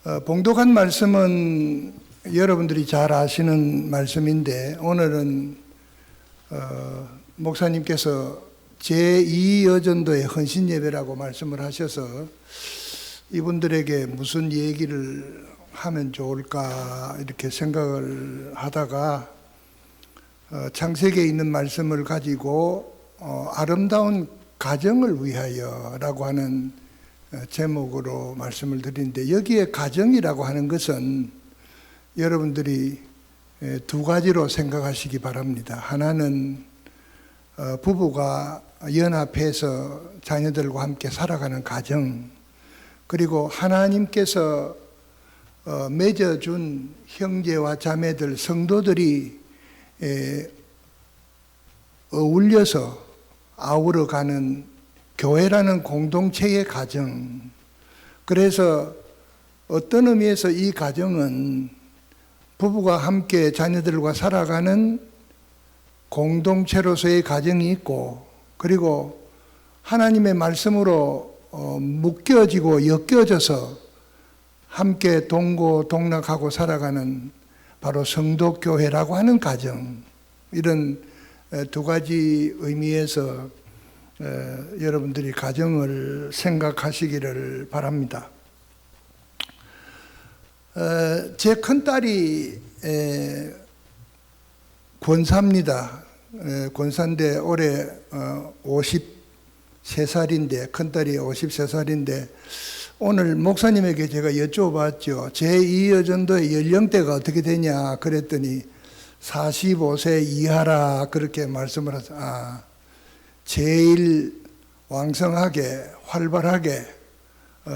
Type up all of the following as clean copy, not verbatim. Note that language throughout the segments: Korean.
봉독한 말씀은 여러분들이 잘 아시는 말씀인데 오늘은 목사님께서 제2여전도의 헌신예배라고 말씀을 하셔서 이분들에게 무슨 얘기를 하면 좋을까 이렇게 생각을 하다가 창세기에 있는 말씀을 가지고 아름다운 가정을 위하여라고 하는 제목으로 말씀을 드리는데, 여기에 가정이라고 하는 것은 여러분들이 두 가지로 생각하시기 바랍니다. 하나는 부부가 연합해서 자녀들과 함께 살아가는 가정, 그리고 하나님께서 맺어준 형제와 자매들, 성도들이 어울려서 아우러가는 교회라는 공동체의 가정. 그래서 어떤 의미에서 이 가정은 부부가 함께 자녀들과 살아가는 공동체로서의 가정이 있고, 그리고 하나님의 말씀으로 묶여지고 엮여져서 함께 동고동락하고 살아가는 바로 성도교회라고 하는 가정, 이런 두 가지 의미에서 여러분들이 가정을 생각하시기를 바랍니다. 제 큰딸이 권사입니다. 권사인데 올해 53살인데, 큰딸이 53살인데 오늘 목사님에게 제가 여쭤봤죠. 제2여전도의 연령대가 어떻게 되냐 그랬더니 45세 이하라 그렇게 말씀을 하죠. 제일 왕성하게 활발하게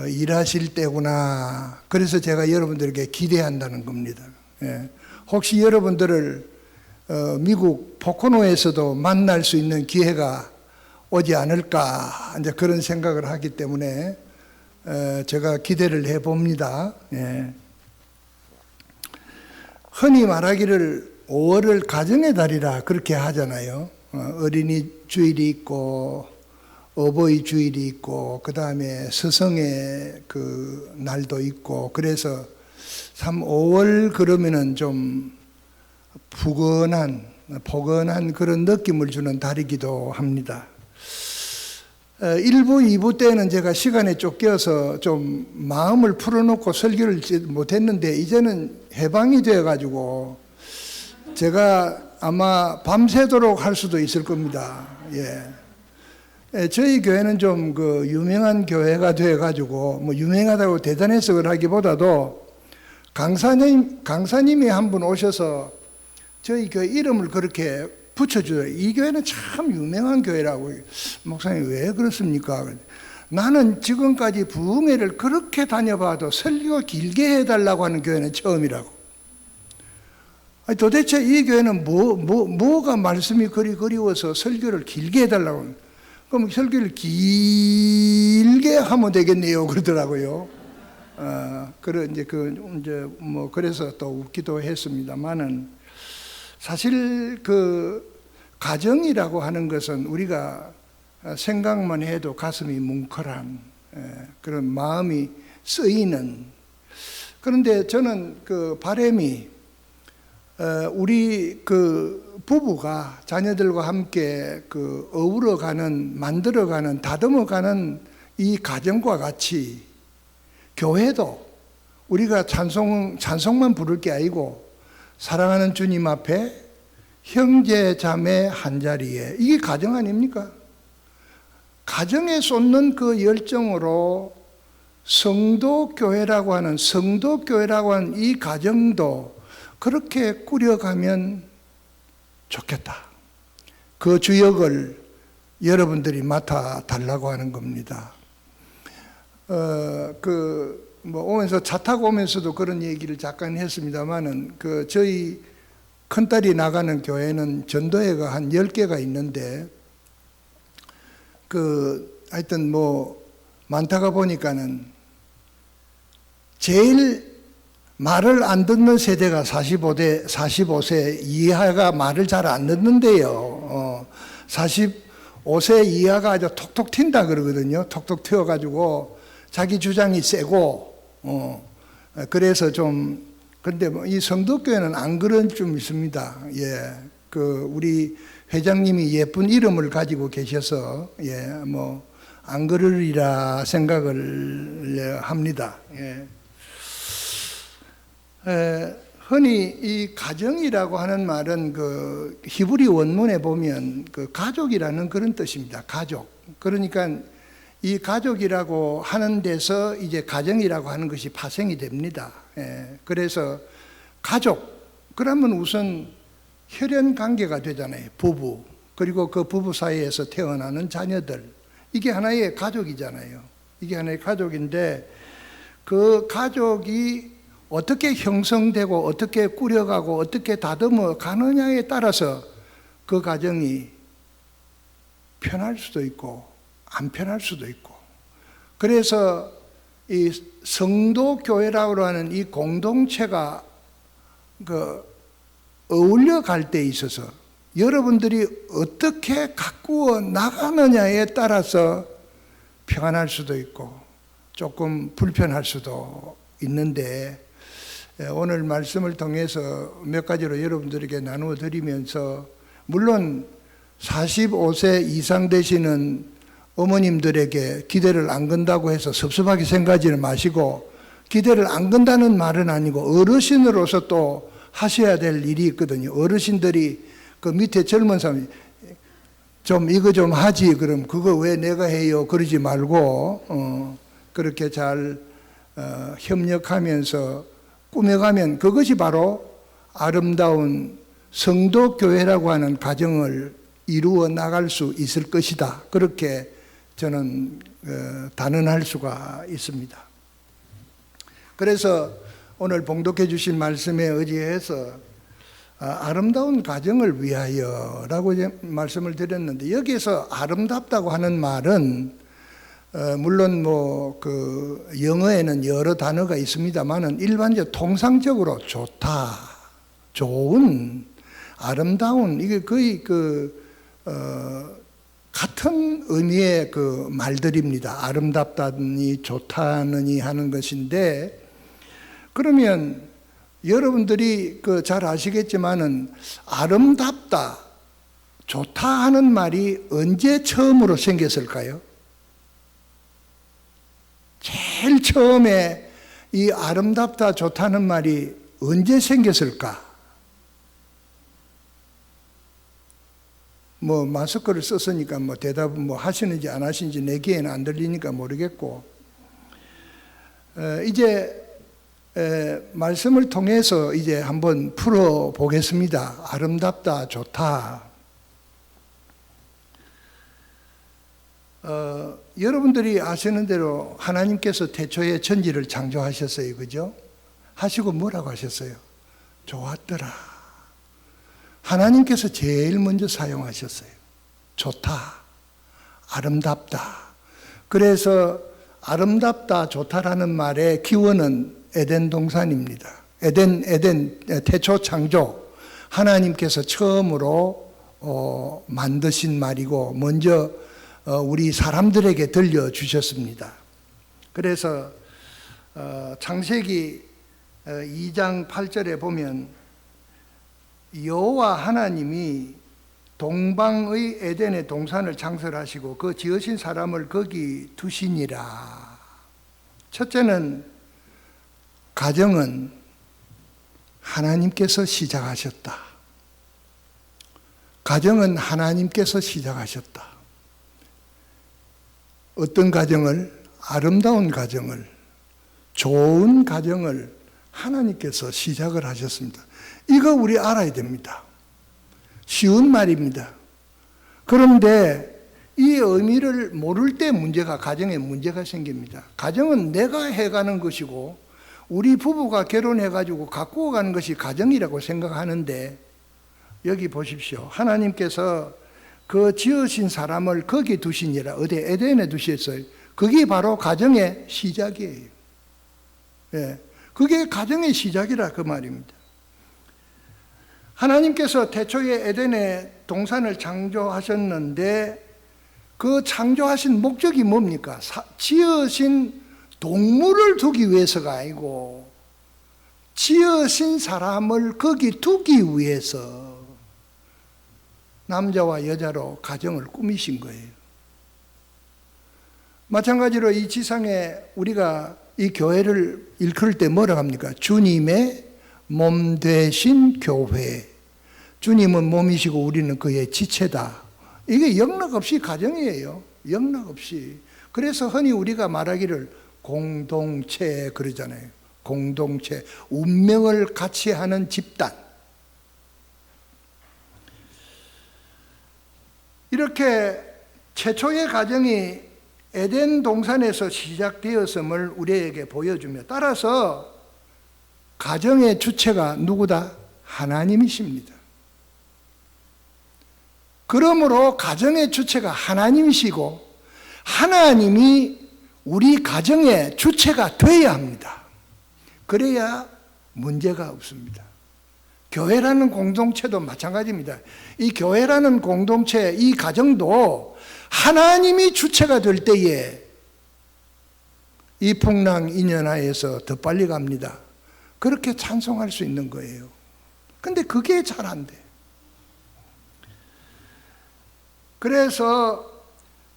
일하실 때구나. 그래서 제가 여러분들에게 기대한다는 겁니다. 혹시 여러분들을 미국 포코노에서도 만날 수 있는 기회가 오지 않을까, 이제 그런 생각을 하기 때문에 제가 기대를 해봅니다. 흔히 말하기를 5월을 가정의 달이라 그렇게 하잖아요. 어린이 주일이 있고 어버이 주일이 있고 그 다음에 스승의 그 날도 있고, 그래서 3, 5월 그러면은 좀 포근한 그런 느낌을 주는 달이기도 합니다. 1부, 2부 때는 제가 시간에 쫓겨서 좀 마음을 풀어놓고 설교를 못했는데 이제는 해방이 되어가지고 제가 아마 밤새도록 할 수도 있을 겁니다. 저희 교회는 좀 그 유명한 교회가 되어가지고 뭐 유명하다고 대단해서 그러기보다도 강사님이 한 분 오셔서 저희 교회 이름을 그렇게 붙여줘요. 이 교회는 참 유명한 교회라고. 목사님 왜 그렇습니까? 나는 지금까지 부흥회를 그렇게 다녀봐도 설교 길게 해달라고 하는 교회는 처음이라고. 아니, 도대체 이 교회는 뭐가 말씀이 그리워서 설교를 길게 해달라고. 그럼 설교를 길게 하면 되겠네요. 그러더라고요. 그래서 또 웃기도 했습니다만은, 사실 그 가정이라고 하는 것은 우리가 생각만 해도 가슴이 뭉클한 그런 마음이 쓰이는. 그런데 저는 그 바람이 우리 그 부부가 자녀들과 함께 그 어우러가는, 만들어가는, 다듬어가는 이 가정과 같이 교회도 우리가 찬송만 부를 게 아니고 사랑하는 주님 앞에 형제 자매 한자리에, 이게 가정 아닙니까? 가정에 쏟는 그 열정으로 성도교회라고 하는 이 가정도 그렇게 꾸려가면 좋겠다. 그 주역을 여러분들이 맡아달라고 하는 겁니다. 오면서 차 타고 오면서도 그런 얘기를 잠깐 했습니다만은, 저희 큰딸이 나가는 교회는 전도회가 한 10개가 있는데, 하여튼 많다가 보니까는 제일 말을 안 듣는 세대가 45세 이하가 말을 잘 안 듣는데요. 45세 이하가 아주 톡톡 튄다 그러거든요. 톡톡 튀어가지고 자기 주장이 세고 그래서 좀, 근데 뭐 이 성덕교회는 안 그런 좀 있습니다. 예. 우리 회장님이 예쁜 이름을 가지고 계셔서, 예, 뭐, 안 그러리라 생각을 합니다. 예. 흔히 이 가정이라고 하는 말은 그 히브리 원문에 보면 그 가족이라는 그런 뜻입니다. 가족. 그러니까 이 가족이라고 하는 데서 이제 가정이라고 하는 것이 파생이 됩니다. 예. 그래서 가족, 그러면 우선 혈연 관계가 되잖아요. 부부. 그리고 그 부부 사이에서 태어나는 자녀들. 이게 하나의 가족이잖아요. 이게 하나의 가족인데 그 가족이 어떻게 형성되고 어떻게 꾸려가고 어떻게 다듬어 가느냐에 따라서 그 가정이 편할 수도 있고 안 편할 수도 있고, 그래서 이 성도교회라고 하는 이 공동체가 어울려 갈 때 있어서 여러분들이 어떻게 가꾸어 나가느냐에 따라서 평안할 수도 있고 조금 불편할 수도 있는데, 오늘 말씀을 통해서 몇 가지로 여러분들에게 나누어 드리면서, 물론 45세 이상 되시는 어머님들에게 기대를 안 건다고 해서 섭섭하게 생각하지는 마시고, 기대를 안 건다는 말은 아니고 어르신으로서 또 하셔야 될 일이 있거든요. 어르신들이 그 밑에 젊은 사람이 좀 이거 좀 하지, 그럼 그거 왜 내가 해요? 그러지 말고 그렇게 잘 협력하면서 꾸며가면 그것이 바로 아름다운 성도교회라고 하는 가정을 이루어 나갈 수 있을 것이다. 그렇게 저는 단언할 수가 있습니다. 그래서 오늘 봉독해 주신 말씀에 의지해서 아름다운 가정을 위하여라고 말씀을 드렸는데, 여기에서 아름답다고 하는 말은 물론 뭐 그 영어에는 여러 단어가 있습니다만은 일반적 통상적으로 좋다, 좋은, 아름다운, 이게 거의 같은 의미의 그 말들입니다. 아름답다니 좋다느니 하는 것인데, 그러면 여러분들이 잘 아시겠지만은 아름답다, 좋다 하는 말이 언제 처음으로 생겼을까요? 제일 처음에 이 아름답다, 좋다는 말이 언제 생겼을까? 뭐 마스크를 썼으니까 뭐 대답은 뭐 하시는지 안 하시는지 내 귀에는 안 들리니까 모르겠고, 이제 말씀을 통해서 이제 한번 풀어 보겠습니다. 아름답다, 좋다. 여러분들이 아시는 대로 하나님께서 태초에 천지를 창조하셨어요. 그죠? 하시고 뭐라고 하셨어요? 좋았더라. 하나님께서 제일 먼저 사용하셨어요. 좋다, 아름답다. 그래서 아름답다, 좋다라는 말의 기원은 에덴 동산입니다. 에덴 태초 창조, 하나님께서 처음으로 만드신 말이고 먼저 우리 사람들에게 들려주셨습니다. 그래서 창세기 2장 8절에 보면 여호와 하나님이 동방의 에덴의 동산을 창설하시고 그 지으신 사람을 거기 두시니라. 첫째는 가정은 하나님께서 시작하셨다. 가정은 하나님께서 시작하셨다. 어떤 가정을? 아름다운 가정을, 좋은 가정을 하나님께서 시작을 하셨습니다. 이거 우리 알아야 됩니다. 쉬운 말입니다. 그런데 이 의미를 모를 때 가정에 문제가 생깁니다. 가정은 내가 해가는 것이고 우리 부부가 결혼해가지고 가꾸어 가는 것이 가정이라고 생각하는데, 여기 보십시오. 하나님께서 그 지으신 사람을 거기 두시니라. 어디 에덴에 두셨어요. 그게 바로 가정의 시작이에요. 예, 그게 가정의 시작이라 그 말입니다. 하나님께서 태초에 에덴의 동산을 창조하셨는데 그 창조하신 목적이 뭡니까? 지으신 동물을 두기 위해서가 아니고 지으신 사람을 거기 두기 위해서 남자와 여자로 가정을 꾸미신 거예요. 마찬가지로 이 지상에 우리가 이 교회를 일컬을 때 뭐라고 합니까? 주님의 몸 되신 교회. 주님은 몸이시고 우리는 그의 지체다. 이게 영락없이 가정이에요. 영락없이. 그래서 흔히 우리가 말하기를 공동체 그러잖아요. 공동체. 운명을 같이 하는 집단. 이렇게 최초의 가정이 에덴 동산에서 시작되었음을 우리에게 보여주며, 따라서 가정의 주체가 누구다? 하나님이십니다. 그러므로 가정의 주체가 하나님이시고 하나님이 우리 가정의 주체가 되어야 합니다. 그래야 문제가 없습니다. 교회라는 공동체도 마찬가지입니다. 이 교회라는 공동체, 이 가정도 하나님이 주체가 될 때에 이 풍랑 인연하에서 더 빨리 갑니다. 그렇게 찬송할 수 있는 거예요. 근데 그게 잘 안 돼. 그래서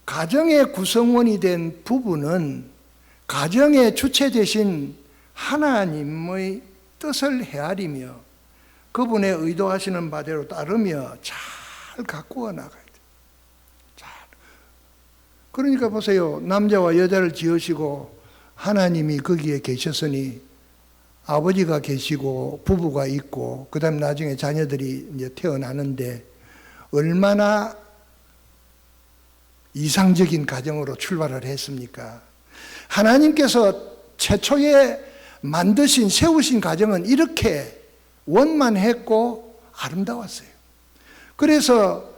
가정의 구성원이 된 부부는 가정의 주체 되신 하나님의 뜻을 헤아리며 그분의 의도하시는 바대로 따르며 잘 가꾸어 나가야 돼요. 잘. 그러니까 보세요. 남자와 여자를 지으시고 하나님이 거기에 계셨으니 아버지가 계시고 부부가 있고 그 다음 나중에 자녀들이 이제 태어나는데 얼마나 이상적인 가정으로 출발을 했습니까? 하나님께서 최초에 만드신 세우신 가정은 이렇게 원만했고 아름다웠어요. 그래서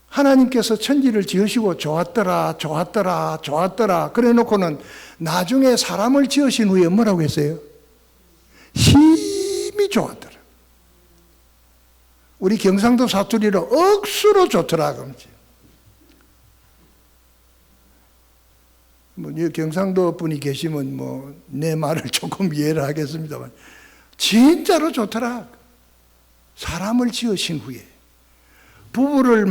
하나님께서 천지를 지으시고 좋았더라 좋았더라 좋았더라 그래 놓고는 나중에 사람을 지으신 후에 뭐라고 했어요? 힘이 좋았더라. 우리 경상도 사투리로 억수로 좋더라 그러지. 뭐 경상도 분이 계시면 뭐 내 말을 조금 이해를 하겠습니다만 진짜로 좋더라. 사람을 지으신 후에 부부를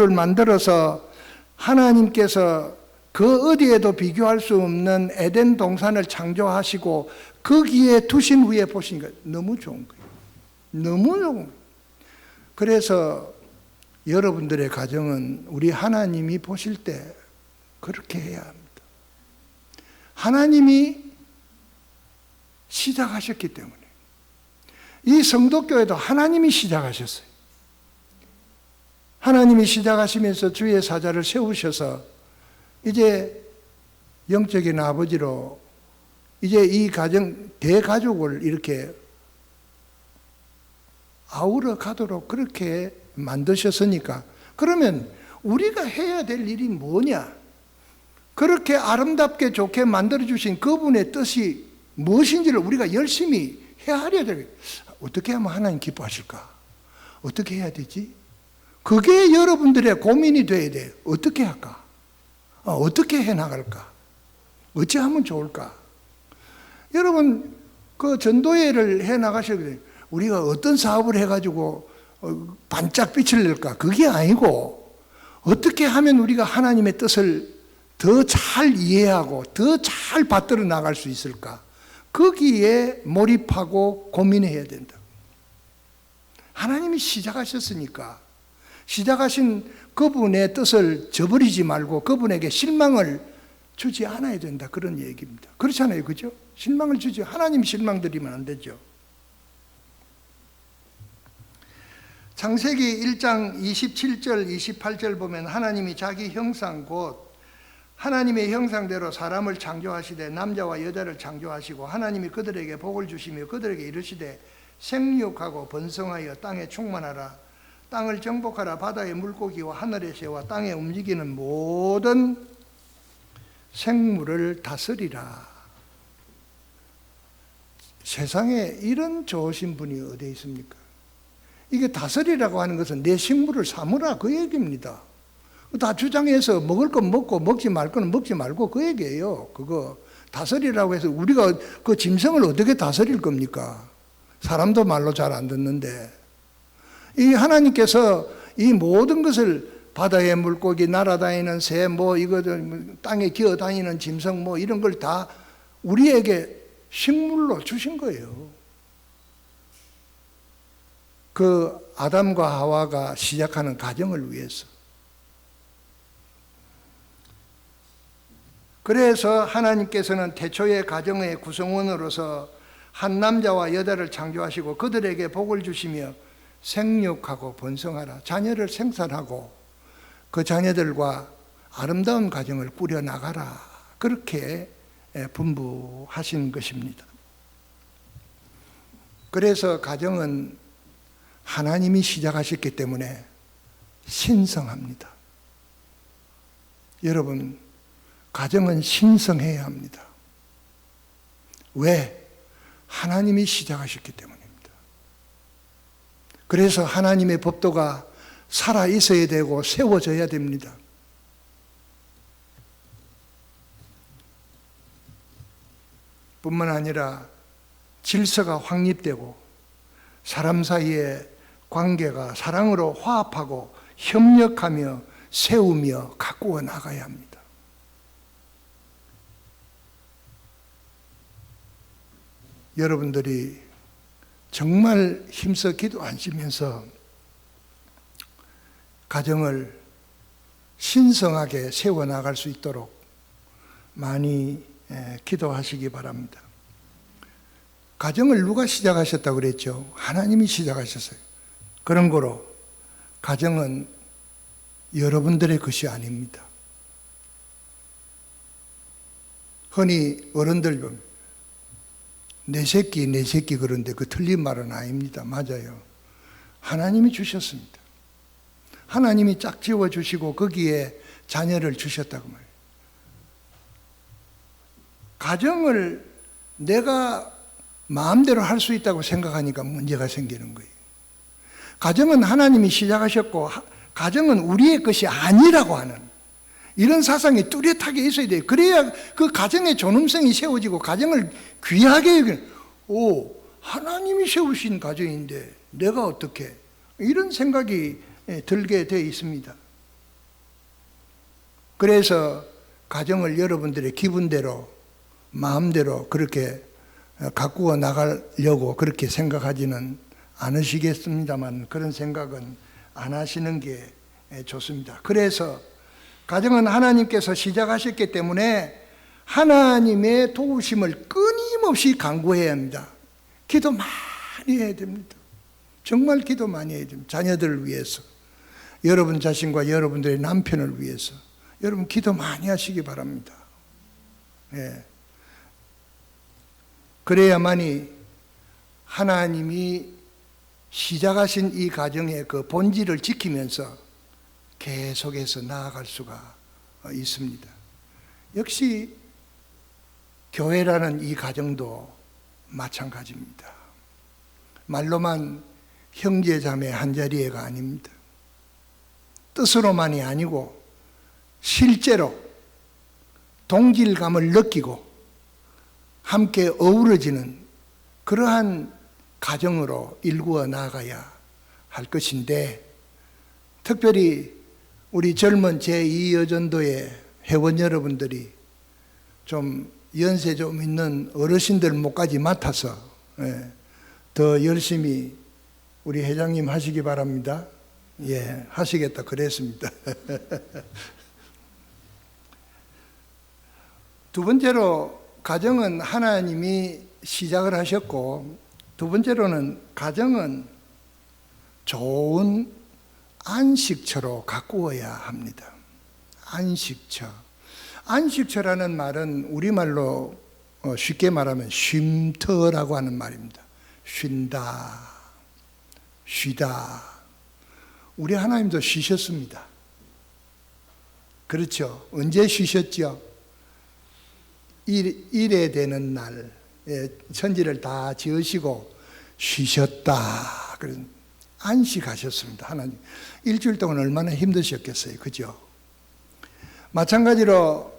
만들어서 하나님께서 그 어디에도 비교할 수 없는 에덴 동산을 창조하시고 거기에 두신 후에 보시니까 너무 좋은 거예요. 너무 좋은 거예요. 그래서 여러분들의 가정은 우리 하나님이 보실 때 그렇게 해야 합니다. 하나님이 시작하셨기 때문에. 이 성도교회도 하나님이 시작하셨어요. 하나님이 시작하시면서 주의 사자를 세우셔서 이제 영적인 아버지로 이제 이 가정, 대가족을 이렇게 아우러 가도록 그렇게 만드셨으니까 그러면 우리가 해야 될 일이 뭐냐? 그렇게 아름답게 좋게 만들어주신 그분의 뜻이 무엇인지를 우리가 열심히 헤아려야 되겠다. 어떻게 하면 하나님 기뻐하실까? 어떻게 해야 되지? 그게 여러분들의 고민이 돼야 돼요. 어떻게 할까? 어떻게 해나갈까? 어찌하면 좋을까? 여러분 그 전도회를 해나가셔야 돼요. 우리가 어떤 사업을 해가지고 반짝 빛을 낼까? 그게 아니고 어떻게 하면 우리가 하나님의 뜻을 더 잘 이해하고 더 잘 받들어 나갈 수 있을까? 거기에 몰입하고 고민해야 된다. 하나님이 시작하셨으니까 시작하신 그분의 뜻을 저버리지 말고 그분에게 실망을 주지 않아야 된다. 그런 얘기입니다. 그렇잖아요. 그죠? 실망을 주지. 하나님 실망드리면 안 되죠. 창세기 1장 27절 28절 보면 하나님이 자기 형상 곧 하나님의 형상대로 사람을 창조하시되 남자와 여자를 창조하시고 하나님이 그들에게 복을 주시며 그들에게 이르시되 생육하고 번성하여 땅에 충만하라. 땅을 정복하라. 바다의 물고기와 하늘의 새와 땅에 움직이는 모든 생물을 다스리라. 세상에 이런 좋으신 분이 어디 있습니까? 이게 다스리라고 하는 것은 내 식물을 삼으라 그 얘기입니다. 다 주장해서 먹을 건 먹고 먹지 말 거는 먹지 말고 그 얘기예요. 그거 다스리라고 해서 우리가 그 짐승을 어떻게 다스릴 겁니까? 사람도 말로 잘 안 듣는데. 이 하나님께서 이 모든 것을 바다의 물고기, 날아다니는 새, 이거 땅에 기어다니는 짐승, 이런 걸 다 우리에게 식물로 주신 거예요. 그 아담과 하와가 시작하는 가정을 위해서. 그래서 하나님께서는 태초의 가정의 구성원으로서 한 남자와 여자를 창조하시고 그들에게 복을 주시며 생육하고 번성하라, 자녀를 생산하고 그 자녀들과 아름다운 가정을 꾸려나가라, 그렇게 분부하신 것입니다. 그래서 가정은 하나님이 시작하셨기 때문에 신성합니다. 여러분, 가정은 신성해야 합니다. 왜? 하나님이 시작하셨기 때문입니다. 그래서 하나님의 법도가 살아 있어야 되고 세워져야 됩니다. 뿐만 아니라 질서가 확립되고 사람 사이의 관계가 사랑으로 화합하고 협력하며 세우며 가꾸어 나가야 합니다. 여러분들이 정말 힘써 기도하시면서 가정을 신성하게 세워나갈 수 있도록 많이 기도하시기 바랍니다. 가정을 누가 시작하셨다고 그랬죠? 하나님이 시작하셨어요. 그런 거로 가정은 여러분들의 것이 아닙니다. 흔히 어른들 보면 내 새끼 그런데 그 틀린 말은 아닙니다. 맞아요. 하나님이 주셨습니다. 하나님이 짝지어 주시고 거기에 자녀를 주셨다고 말해요. 가정을 내가 마음대로 할 수 있다고 생각하니까 문제가 생기는 거예요. 가정은 하나님이 시작하셨고 가정은 우리의 것이 아니라고 하는 이런 사상이 뚜렷하게 있어야 돼요. 그래야 그 가정의 존엄성이 세워지고 가정을 귀하게 여기는, 하나님이 세우신 가정인데 내가 어떻게, 이런 생각이 들게 되어 있습니다. 그래서 가정을 여러분들의 기분대로 마음대로 그렇게 가꾸어 나가려고 그렇게 생각하지는 않으시겠습니다만 그런 생각은 안 하시는 게 좋습니다. 그래서 가정은 하나님께서 시작하셨기 때문에 하나님의 도우심을 끊임없이 간구해야 합니다. 기도 많이 해야 됩니다. 정말 기도 많이 해야 됩니다. 자녀들을 위해서, 여러분 자신과 여러분들의 남편을 위해서 여러분 기도 많이 하시기 바랍니다. 예. 그래야만이 하나님이 시작하신 이 가정의 그 본질을 지키면서 계속해서 나아갈 수가 있습니다. 역시 교회라는 이 가정도 마찬가지입니다. 말로만 형제자매 한자리에가 아닙니다. 뜻으로만이 아니고 실제로 동질감을 느끼고 함께 어우러지는 그러한 가정으로 일구어 나아가야 할 것인데, 특별히 우리 젊은 제2여전도의 회원 여러분들이 좀 연세 좀 있는 어르신들 목까지 맡아서 더 열심히 우리 회장님 하시기 바랍니다. 예, 하시겠다 그랬습니다. 두 번째로 가정은 하나님이 시작을 하셨고, 두 번째로는 가정은 좋은 안식처로 가꾸어야 합니다. 안식처. 안식처라는 말은 우리말로 쉽게 말하면 쉼터라고 하는 말입니다. 쉰다, 쉬다. 우리 하나님도 쉬셨습니다. 그렇죠? 언제 쉬셨죠? 일에 되는 날, 천지를 다 지으시고 쉬셨다. 그래서 안식하셨습니다. 하나님. 일주일 동안 얼마나 힘드셨겠어요. 그죠? 마찬가지로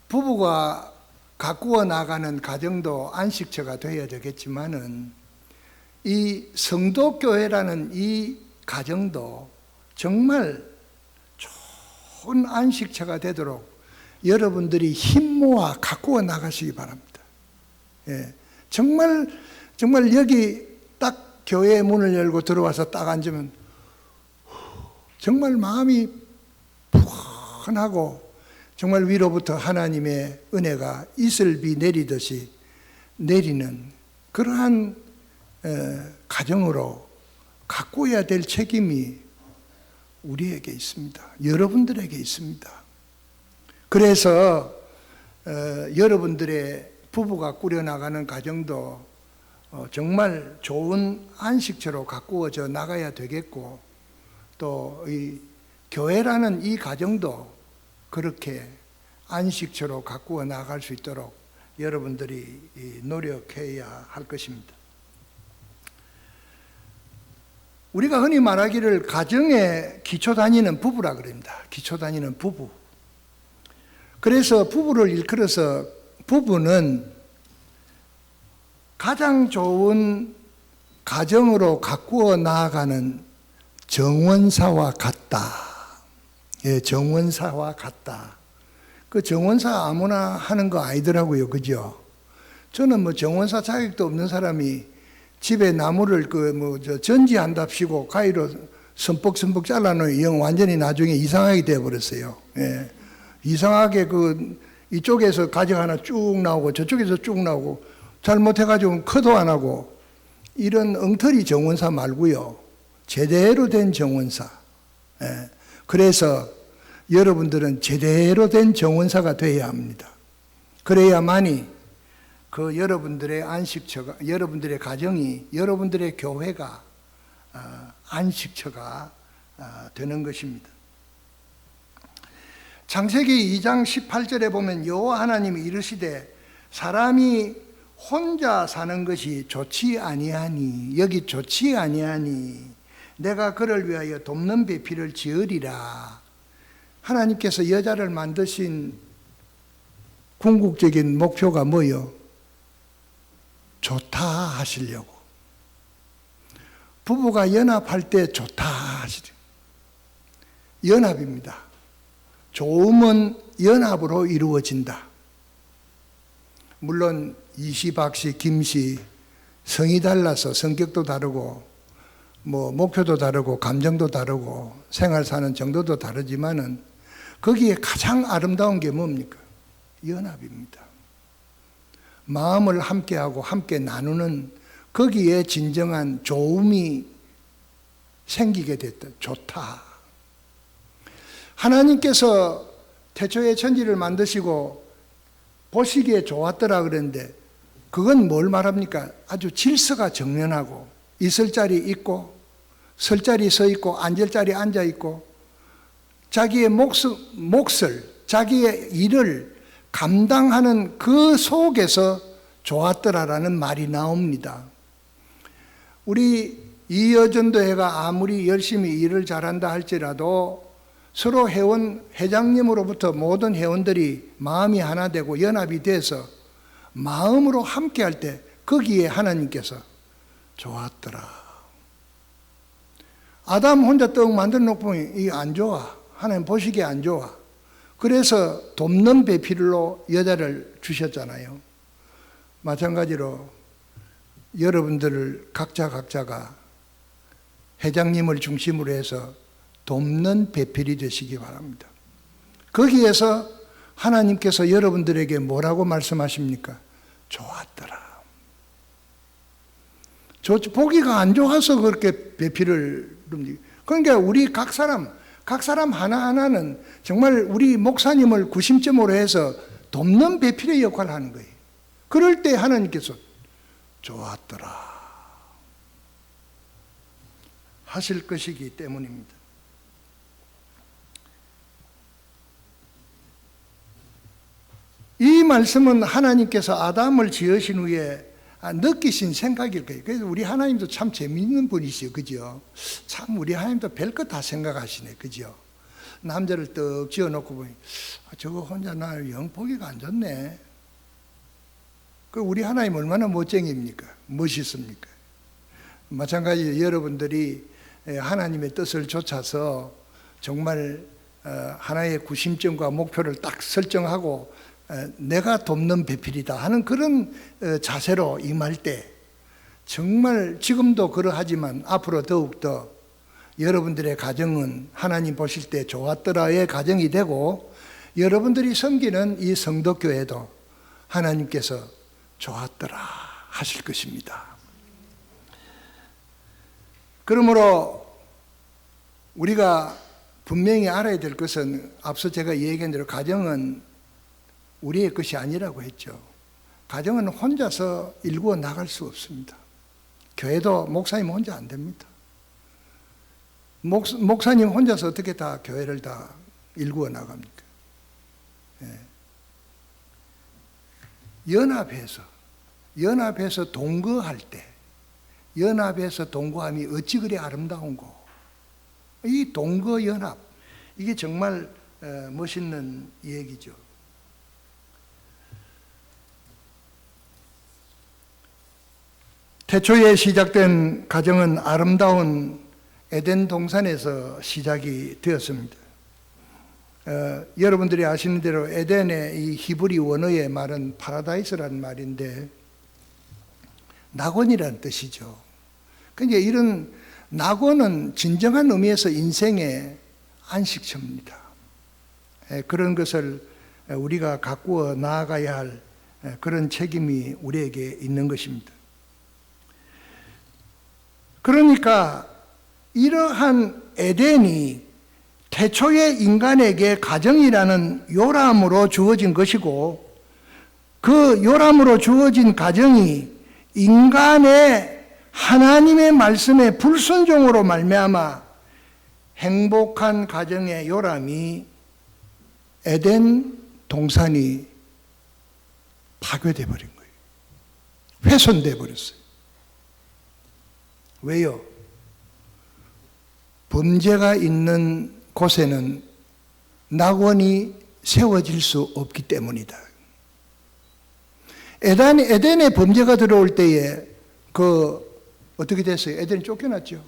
부부가 가꾸어 나가는 가정도 안식처가 되어야 되겠지만은 이 성도교회라는 이 가정도 정말 좋은 안식처가 되도록 여러분들이 힘 모아 가꾸어 나가시기 바랍니다. 예, 정말 여기 딱 교회 문을 열고 들어와서 딱 앉으면 정말 마음이 푸근하고 정말 위로부터 하나님의 은혜가 이슬비 내리듯이 내리는 그러한 가정으로 가꾸어야 될 책임이 우리에게 있습니다. 여러분들에게 있습니다. 그래서 여러분들의 부부가 꾸려나가는 가정도 정말 좋은 안식처로 가꾸어져 나가야 되겠고, 또 이 교회라는 이 가정도 그렇게 안식처로 가꾸어 나갈 수 있도록 여러분들이 노력해야 할 것입니다. 우리가 흔히 말하기를 가정에 기초 다니는 부부라 그럽니다. 기초 다니는 부부. 그래서 부부를 일컬어서 부부는 가장 좋은 가정으로 가꾸어 나아가는 정원사와 같다. 예, 정원사와 같다. 그 정원사 아무나 하는 거 아니더라고요. 그죠? 저는 뭐 정원사 자격도 없는 사람이 집에 나무를 전지한답시고 가위로 선뻑선뻑 잘라놓으면 영 완전히 나중에 이상하게 되어버렸어요. 예. 이상하게 이쪽에서 가지가 하나 쭉 나오고 저쪽에서 쭉 나오고 잘못해가지고 커도 안 하고 이런 엉터리 정원사 말고요. 제대로 된 정원사. 예. 그래서 여러분들은 제대로 된 정원사가 되어야 합니다. 그래야만이 여러분들의 안식처가, 여러분들의 가정이, 여러분들의 교회가 안식처가 되는 것입니다. 창세기 2장 18절에 보면 여호와 하나님이 이르시되 사람이 혼자 사는 것이 좋지 아니하니, 여기 좋지 아니하니 내가 그를 위하여 돕는 배필을 지으리라. 하나님께서 여자를 만드신 궁극적인 목표가 뭐요? 좋다 하시려고. 부부가 연합할 때 좋다 하시죠. 연합입니다. 좋음은 연합으로 이루어진다. 물론 이씨, 박씨, 김씨 성이 달라서 성격도 다르고 목표도 다르고 감정도 다르고 생활 사는 정도도 다르지만은 거기에 가장 아름다운 게 뭡니까? 연합입니다. 마음을 함께하고 함께 나누는 거기에 진정한 좋음이 생기게 됐다. 좋다. 하나님께서 태초에 천지를 만드시고 보시기에 좋았더라 그랬는데 그건 뭘 말합니까? 아주 질서가 정연하고 있을 자리 있고 설 자리 서 있고 앉을 자리 앉아 있고 자기의 몫을 자기의 일을 감당하는 그 속에서 좋았더라라는 말이 나옵니다. 우리 이여전도회가 아무리 열심히 일을 잘한다 할지라도 서로 회장님으로부터 모든 회원들이 마음이 하나 되고 연합이 돼서 마음으로 함께 할 때 거기에 하나님께서 좋았더라. 아담 혼자 떡 만들어 놓고 이게 안 좋아. 하나님 보시기에 안 좋아. 그래서 돕는 배필로 여자를 주셨잖아요. 마찬가지로 여러분들을 각자가 회장님을 중심으로 해서 돕는 배필이 되시기 바랍니다. 거기에서 하나님께서 여러분들에게 뭐라고 말씀하십니까? 좋았더라. 보기가 안 좋아서 그렇게 배필을, 그러니까 우리 각 사람 하나하나는 정말 우리 목사님을 구심점으로 해서 돕는 배필의 역할을 하는 거예요. 그럴 때 하나님께서 좋았더라 하실 것이기 때문입니다. 이 말씀은 하나님께서 아담을 지으신 후에 느끼신 생각일 거예요. 그래서 우리 하나님도 참 재미있는 분이시죠. 그죠? 참 우리 하나님도 별것 다 생각하시네. 그죠? 남자를 떡 지어놓고 보니 저거 혼자 나 영 보기가 안 좋네. 그 우리 하나님 얼마나 멋쟁입니까? 멋있습니까? 마찬가지로 여러분들이 하나님의 뜻을 좇아서 정말 하나의 구심점과 목표를 딱 설정하고 내가 돕는 배필이다 하는 그런 자세로 임할 때 정말 지금도 그러하지만 앞으로 더욱더 여러분들의 가정은 하나님 보실 때 좋았더라의 가정이 되고 여러분들이 섬기는 이 성도교회도 하나님께서 좋았더라 하실 것입니다. 그러므로 우리가 분명히 알아야 될 것은 앞서 제가 얘기한 대로 가정은 우리의 것이 아니라고 했죠. 가정은 혼자서 일구어 나갈 수 없습니다. 교회도 목사님 혼자 안 됩니다. 목사님 혼자서 어떻게 다 교회를 다 일구어 나갑니까? 연합해서 동거할 때, 연합해서 동거함이 어찌 그리 아름다운고. 이 동거연합, 이게 정말 멋있는 얘기죠. 태초에 시작된 가정은 아름다운 에덴 동산에서 시작이 되었습니다. 여러분들이 아시는 대로 에덴의 이 히브리 원어의 말은 파라다이스라는 말인데 낙원이라는 뜻이죠. 그러니까 이런 낙원은 진정한 의미에서 인생의 안식처입니다. 그런 것을 우리가 가꾸어 나아가야 할 그런 책임이 우리에게 있는 것입니다. 그러니까 이러한 에덴이 태초의 인간에게 가정이라는 요람으로 주어진 것이고 그 요람으로 주어진 가정이 인간의 하나님의 말씀에 불순종으로 말미암아 행복한 가정의 요람이 에덴 동산이 파괴돼 버린 거예요. 훼손돼 버렸어요. 왜요? 범죄가 있는 곳에는 낙원이 세워질 수 없기 때문이다. 에덴에 범죄가 들어올 때에 어떻게 됐어요? 에덴이 쫓겨났죠.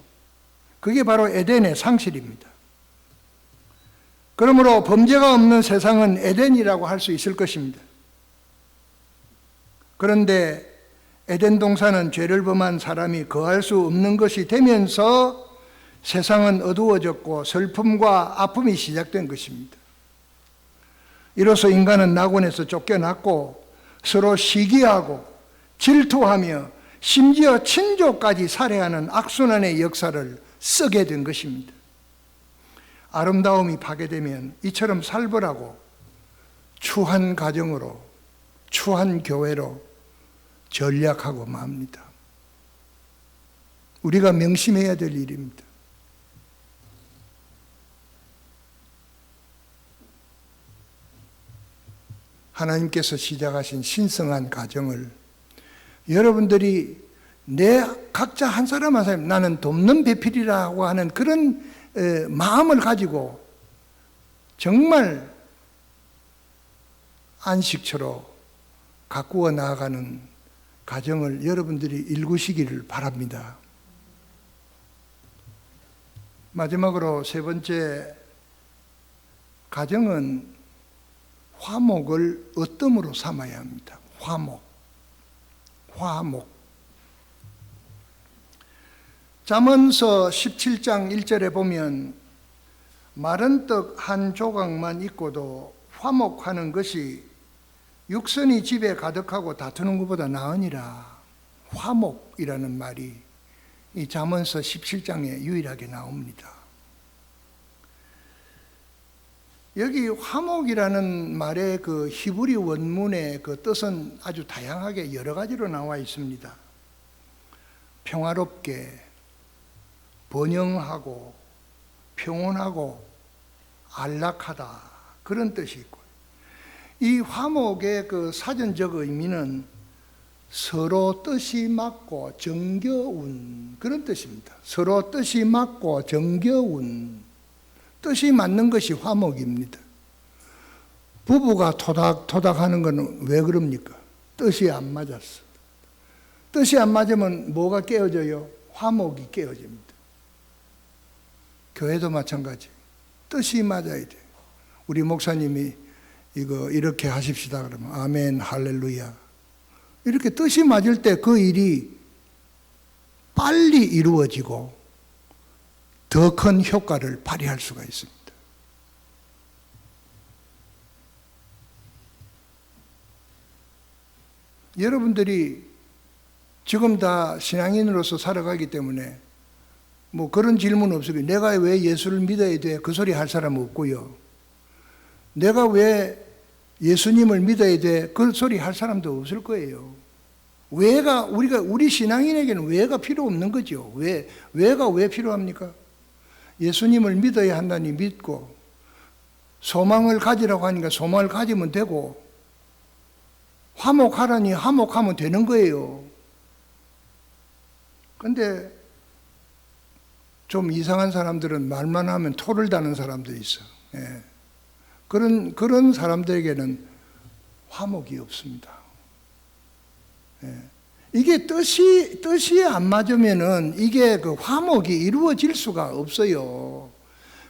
그게 바로 에덴의 상실입니다. 그러므로 범죄가 없는 세상은 에덴이라고 할 수 있을 것입니다. 그런데 에덴 동산은 죄를 범한 사람이 거할 수 없는 것이 되면서 세상은 어두워졌고 슬픔과 아픔이 시작된 것입니다. 이로써 인간은 낙원에서 쫓겨났고 서로 시기하고 질투하며 심지어 친족까지 살해하는 악순환의 역사를 쓰게 된 것입니다. 아름다움이 파괴되면 이처럼 살벌하고 추한 가정으로, 추한 교회로 전략하고 맙니다. 우리가 명심해야 될 일입니다. 하나님께서 시작하신 신성한 가정을 여러분들이 내 각자 한 사람 한 사람 나는 돕는 배필이라고 하는 그런 마음을 가지고 정말 안식처로 가꾸어 나아가는 가정을 여러분들이 일구시기를 바랍니다. 마지막으로 세 번째, 가정은 화목을 어뜸으로 삼아야 합니다. 화목. 잠언서 17장 1절에 보면 마른 떡 한 조각만 있고도 화목하는 것이 육선이 집에 가득하고 다투는 것보다 나으니라. 화목이라는 말이 이 잠언서 17장에 유일하게 나옵니다. 여기 화목이라는 말의 그 히브리 원문의 그 뜻은 아주 다양하게 여러 가지로 나와 있습니다. 평화롭게, 번영하고, 평온하고, 안락하다, 그런 뜻이 있고, 이 화목의 그 사전적 의미는 서로 뜻이 맞고 정겨운 그런 뜻입니다. 서로 뜻이 맞고 정겨운, 뜻이 맞는 것이 화목입니다. 부부가 토닥토닥 하는 것은 왜 그럽니까? 뜻이 안 맞았어. 뜻이 안 맞으면 뭐가 깨어져요? 화목이 깨어집니다. 교회도 마찬가지. 뜻이 맞아야 돼. 우리 목사님이 이거 이렇게 하십시다 그러면 아멘 할렐루야. 이렇게 뜻이 맞을 때 그 일이 빨리 이루어지고 더 큰 효과를 발휘할 수가 있습니다. 여러분들이 지금 다 신앙인으로서 살아가기 때문에 뭐 그런 질문 없어요. 내가 왜 예수를 믿어야 돼? 그 소리 할 사람 없고요. 내가 왜 예수님을 믿어야 돼? 그 소리 할 사람도 없을 거예요. 우리 신앙인에게는 왜가 필요 없는 거죠. 왜가 왜 필요합니까? 예수님을 믿어야 한다니 믿고, 소망을 가지라고 하니까 소망을 가지면 되고, 화목하라니 화목하면 되는 거예요. 근데 좀 이상한 사람들은 말만 하면 토를 다는 사람들이 있어. 예. 그런 사람들에게는 화목이 없습니다. 예. 이게 뜻이 안 맞으면은 이게 그 화목이 이루어질 수가 없어요.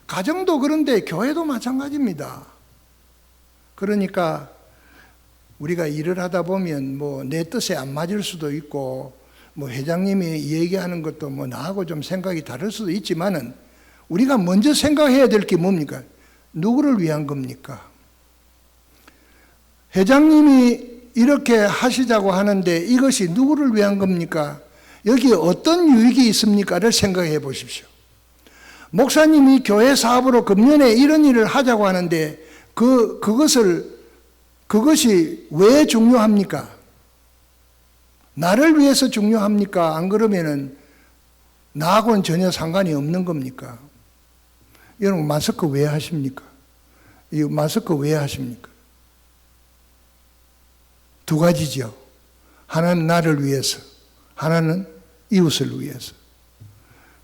가정도 그런데 교회도 마찬가지입니다. 그러니까 우리가 일을 하다 보면 뭐 내 뜻에 안 맞을 수도 있고, 뭐 회장님이 얘기하는 것도 뭐 나하고 좀 생각이 다를 수도 있지만은 우리가 먼저 생각해야 될 게 뭡니까? 누구를 위한 겁니까? 회장님이 이렇게 하시자고 하는데 이것이 누구를 위한 겁니까? 여기에 어떤 유익이 있습니까를 생각해 보십시오. 목사님이 교회 사업으로 금년에 이런 일을 하자고 하는데 그것이 왜 중요합니까? 나를 위해서 중요합니까? 안 그러면은 나하고는 전혀 상관이 없는 겁니까? 여러분 마스크 왜 하십니까? 이 마스크 왜 하십니까? 두 가지죠. 하나는 나를 위해서, 하나는 이웃을 위해서.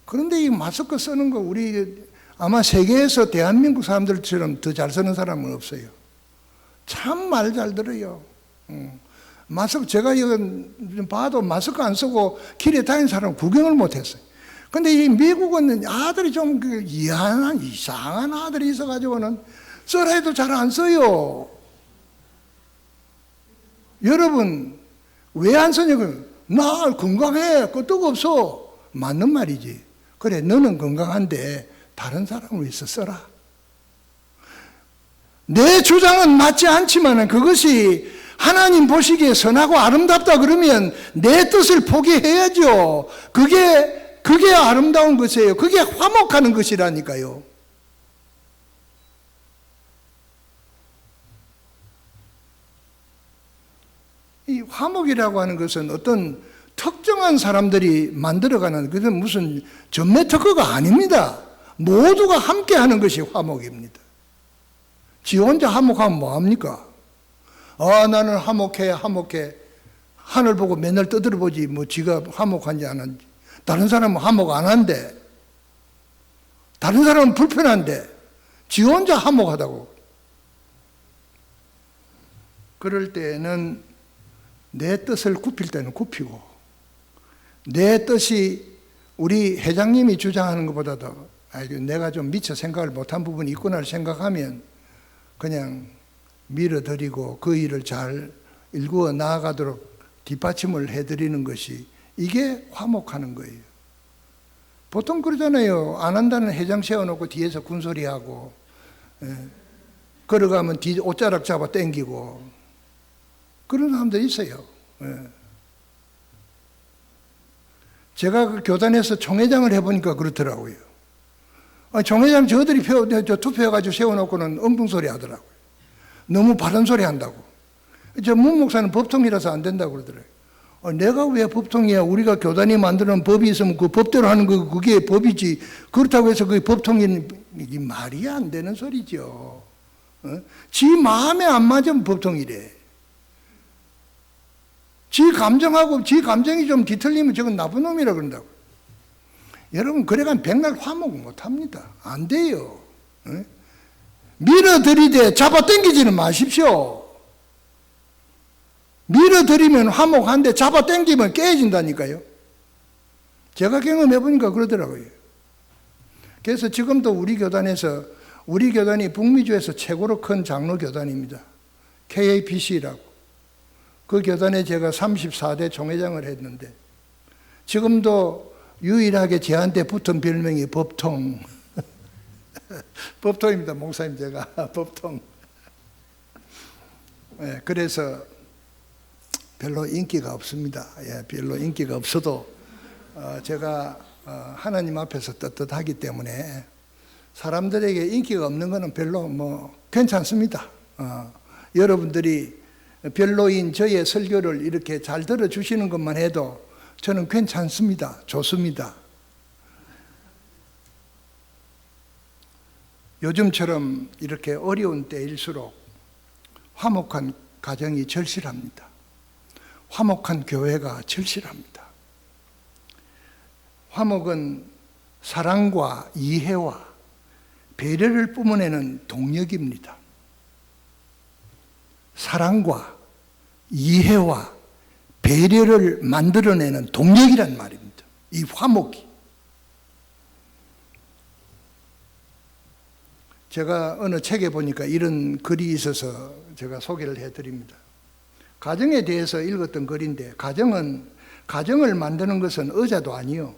그런데 이 마스크 쓰는 거 우리 아마 세계에서 대한민국 사람들처럼 더 잘 쓰는 사람은 없어요. 참 말 잘 들어요. 마스크 제가 이건 봐도 마스크 안 쓰고 길에 다니는 사람 구경을 못했어요. 근데 이 미국은 아들이 좀 이상한 아들이 있어가지고는 써라 해도 잘 안 써요. 여러분 왜 안 쓰냐고요? 나 건강해. 끄떡 없어. 맞는 말이지. 그래 너는 건강한데 다른 사람을 위해서 써라. 내 주장은 맞지 않지만 그것이 하나님 보시기에 선하고 아름답다 그러면 내 뜻을 포기해야죠. 그게 아름다운 것이에요. 그게 화목하는 것이라니까요. 이 화목이라고 하는 것은 어떤 특정한 사람들이 만들어가는 그것은 무슨 전매 특허가 아닙니다. 모두가 함께 하는 것이 화목입니다. 지 혼자 화목하면 뭐합니까? 나는 화목해. 하늘 보고 맨날 떠들어보지 뭐 지가 화목한지 안 한지. 다른 사람은 화목 안 한대. 다른 사람은 불편한데 지 혼자 화목하다고. 그럴 때는 내 뜻을 굽힐 때는 굽히고, 내 뜻이 우리 회장님이 주장하는 것보다도 내가 좀 미처 생각을 못한 부분이 있구나를 생각하면 그냥 밀어드리고 그 일을 잘 일구어 나아가도록 뒷받침을 해드리는 것이 이게 화목하는 거예요. 보통 그러잖아요. 안 한다는 회장 세워놓고 뒤에서 군소리하고, 걸어가면 뒤 옷자락 잡아 당기고 그런 사람들이 있어요. 제가 그 교단에서 총회장을 해보니까 그렇더라고요. 총회장 저들이 투표해가지고 세워놓고는 엉뚱소리 하더라고요. 너무 바른 소리 한다고. 문 목사는 법통이라서 안 된다고 그러더라고요. 내가 왜 법통이야? 우리가 교단이 만드는 법이 있으면 그 법대로 하는 거 그게 법이지. 그렇다고 해서 그게 법통이 이게 말이 안 되는 소리죠. 지 마음에 안 맞으면 법통이래. 지 감정이 좀 뒤틀리면 저건 나쁜 놈이라 그런다고. 여러분 그래가 백날 화목 못합니다. 안 돼요. 밀어들이되 잡아당기지는 마십시오. 밀어들이면 화목 한 대 잡아 당기면 깨진다니까요. 제가 경험해 보니까 그러더라고요. 그래서 지금도 우리 교단이 북미주에서 최고로 큰 장로 교단입니다. KAPC라고. 그 교단에 제가 34대 총회장을 했는데 지금도 유일하게 저한테 붙은 별명이 법통. 법통입니다. 목사님 제가 법통. 네, 그래서 별로 인기가 없습니다. 예, 별로 인기가 없어도 제가 하나님 앞에서 떳떳하기 때문에 사람들에게 인기가 없는 것은 별로 괜찮습니다. 여러분들이 별로인 저의 설교를 이렇게 잘 들어주시는 것만 해도 저는 괜찮습니다. 좋습니다. 요즘처럼 이렇게 어려운 때일수록 화목한 가정이 절실합니다. 화목한 교회가 절실합니다. 화목은 사랑과 이해와 배려를 뿜어내는 동력입니다. 사랑과 이해와 배려를 만들어내는 동력이란 말입니다. 이 화목이. 제가 어느 책에 보니까 이런 글이 있어서 제가 소개를 해드립니다. 가정에 대해서 읽었던 글인데 가정을 만드는 것은 의자도 아니요,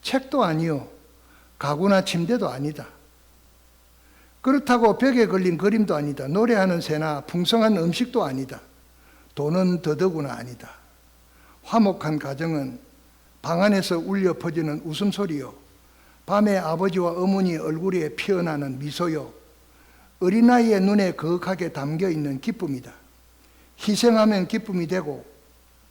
책도 아니요, 가구나 침대도 아니다. 그렇다고 벽에 걸린 그림도 아니다. 노래하는 새나 풍성한 음식도 아니다. 돈은 더더구나 아니다. 화목한 가정은 방 안에서 울려 퍼지는 웃음소리요, 밤에 아버지와 어머니 얼굴에 피어나는 미소요, 어린아이의 눈에 거하게 담겨있는 기쁨이다. 희생하면 기쁨이 되고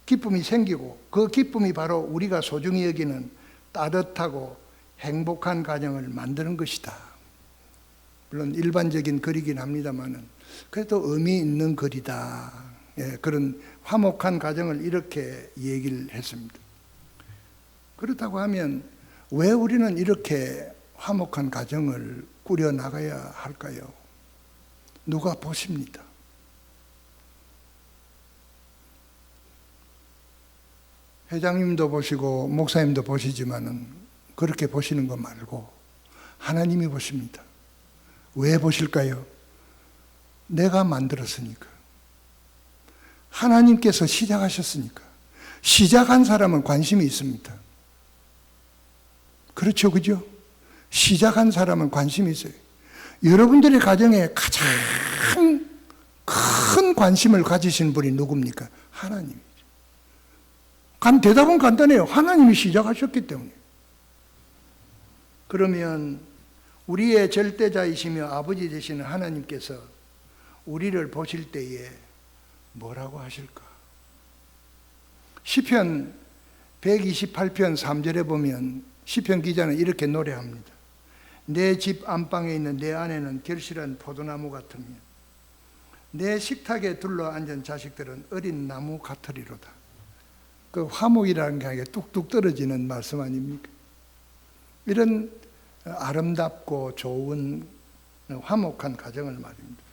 기쁨이 생기고 그 기쁨이 바로 우리가 소중히 여기는 따뜻하고 행복한 가정을 만드는 것이다. 물론 일반적인 글이긴 합니다만은 그래도 의미 있는 글이다. 예, 그런 화목한 가정을 이렇게 얘기를 했습니다. 그렇다고 하면 왜 우리는 이렇게 화목한 가정을 꾸려나가야 할까요? 누가 보십니다. 회장님도 보시고 목사님도 보시지만은 그렇게 보시는 거 말고 하나님이 보십니다. 왜 보실까요? 내가 만들었으니까. 하나님께서 시작하셨으니까. 시작한 사람은 관심이 있습니다. 그렇죠, 그죠? 시작한 사람은 관심이 있어요. 여러분들의 가정에 가장 큰 관심을 가지신 분이 누굽니까? 하나님이죠. 대답은 간단해요. 하나님이 시작하셨기 때문에. 그러면 우리의 절대자이시며 아버지 되시는 하나님께서 우리를 보실 때에 뭐라고 하실까? 시편 128편 3절에 보면 시편 기자는 이렇게 노래합니다. 내 집 안방에 있는 내 아내는 결실한 포도나무 같으며 내 식탁에 둘러앉은 자식들은 어린 나무 같으리로다. 그 화목이라는 게 뚝뚝 떨어지는 말씀 아닙니까? 이런 아름답고 좋은 화목한 가정을 말입니다.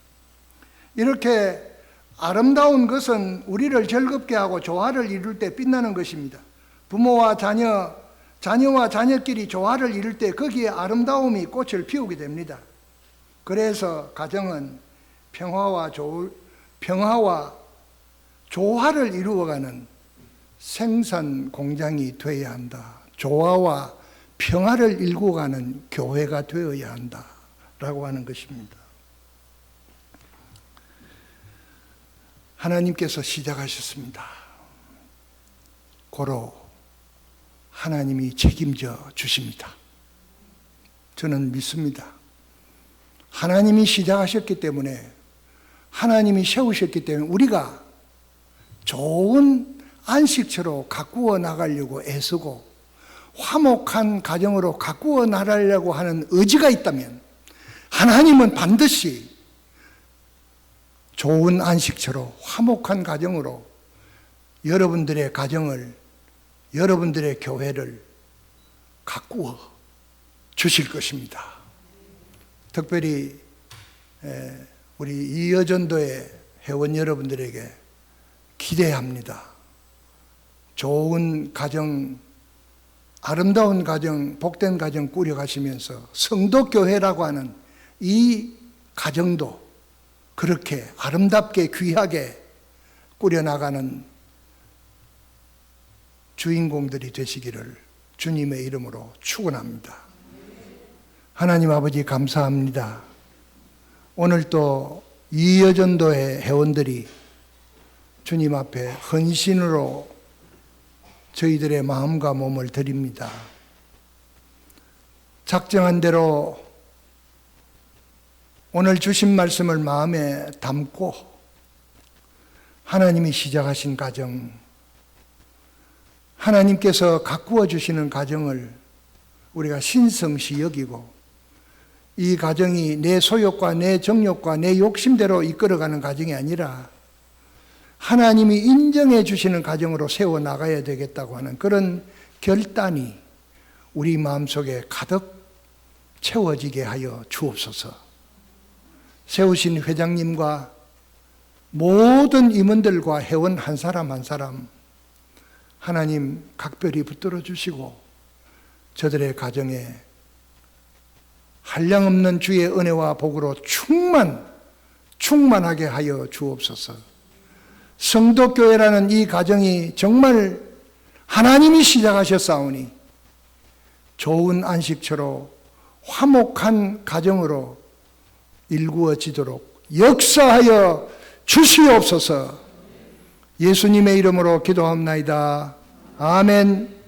이렇게 아름다운 것은 우리를 즐겁게 하고 조화를 이룰 때 빛나는 것입니다. 부모와 자녀와 자녀끼리 조화를 이룰 때 거기에 아름다움이 꽃을 피우게 됩니다. 그래서 가정은 평화와 조화를 이루어가는 생산 공장이 되어야 한다. 조화와 평화를 이루어가는 교회가 되어야 한다라고 하는 것입니다. 하나님께서 시작하셨습니다. 고로 하나님이 책임져 주십니다. 저는 믿습니다. 하나님이 시작하셨기 때문에, 하나님이 세우셨기 때문에 우리가 좋은 안식처로 가꾸어 나가려고 애쓰고 화목한 가정으로 가꾸어 나가려고 하는 의지가 있다면 하나님은 반드시 좋은 안식처로 화목한 가정으로 여러분들의 가정을, 여러분들의 교회를 가꾸어 주실 것입니다. 특별히 우리 이여전도의 회원 여러분들에게 기대합니다. 좋은 가정, 아름다운 가정, 복된 가정 꾸려가시면서 성도교회라고 하는 이 가정도 그렇게 아름답게 귀하게 꾸려나가는 주인공들이 되시기를 주님의 이름으로 축원합니다. 하나님 아버지 감사합니다. 오늘 또 이여전도회 회원들이 주님 앞에 헌신으로 저희들의 마음과 몸을 드립니다. 작정한 대로 오늘 주신 말씀을 마음에 담고 하나님이 시작하신 가정, 하나님께서 가꾸어 주시는 가정을 우리가 신성시 여기고 이 가정이 내 소욕과 내 정욕과 내 욕심대로 이끌어가는 가정이 아니라 하나님이 인정해 주시는 가정으로 세워나가야 되겠다고 하는 그런 결단이 우리 마음속에 가득 채워지게 하여 주옵소서. 세우신 회장님과 모든 임원들과 회원 한 사람 한 사람 하나님 각별히 붙들어 주시고 저들의 가정에 한량없는 주의 은혜와 복으로 충만하게 하여 주옵소서. 성도교회라는 이 가정이 정말 하나님이 시작하셨사오니 좋은 안식처로 화목한 가정으로 일구어지도록 역사하여 주시옵소서. 예수님의 이름으로 기도합나이다. 아멘.